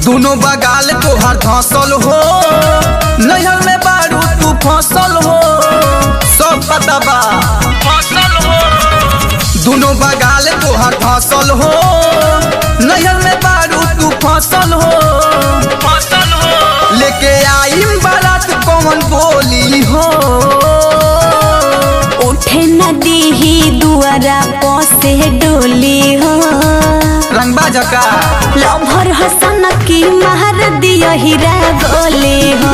दोनों बगाल तोहर धसल हो, नैहर में बारू तू फसल हो, सब पता बा फसल हो। दोनों बगाल तोहर धसल हो, नैहर में बारू तू फसल हो, फसल हो। लेके आई बारात कौन बोली हो, उठे नदी ही दुआरा पसे डोली हो। रंगबा जका लभर हसन की महर दिया हीरा गोली हो,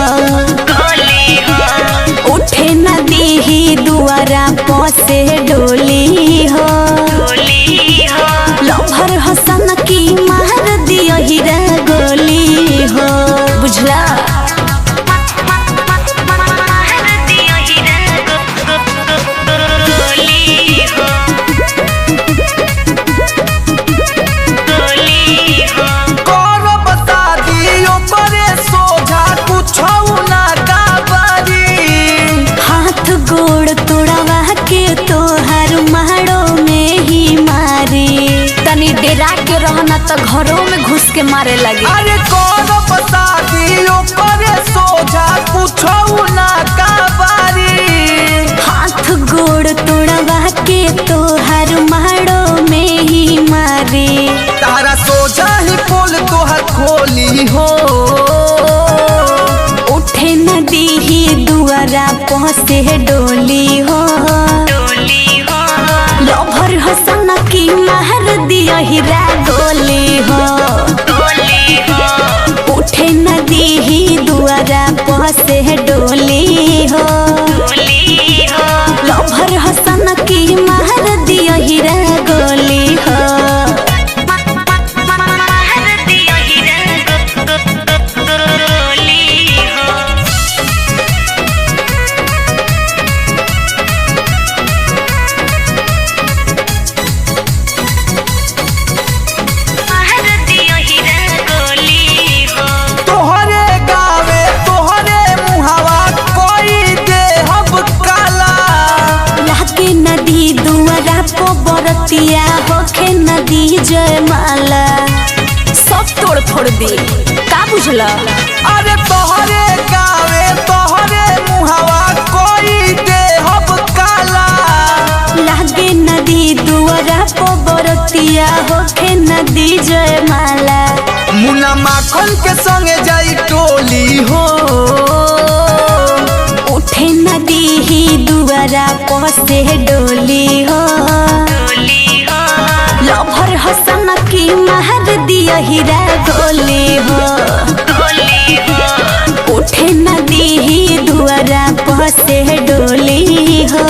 गोली हो। उठे नदी ही दुआरा पसे डोली हो, डोली हो। लभर हसन की महर दिया हीरा गोली हो, बुझला। रहना तो घरों में घुस के मारे लगे। अरे कौन बता दियो करे सोझा पूछो ना काबारी। हाथ गोड़ तोड़वा के तो हर मारो में ही मारी। तारा सोझा ही पोल तो हर खोली हो, उठे नदी ही दुआरा पहुँचे डोली हो, डोली हो। लभर हसन की महर दिया हीरा गोली हो, गोली हो। उठे नदी ही दुआरा पहुँचे डोली हो, डोली हो। लभर हसन की महर दिया हीरा गोली हो। बरतिया होखे नदी जयमाला सब तोड़ फोड़ दे, का बुझला। अरे तोहरे गावे तोहरे मुहावा कोई दे हब काला। लागे नदी दुआरा पो बरतिया होखे नदी जयमाला। मुन्ना माखन के संगे जाई टोली हो, उठे नदी ही दुआरा पसे डोली हो, लभर हसन की महर दिया हीरा गोली हो, गोली हो। उठे नदी ही दुआरा पसे डोली हो।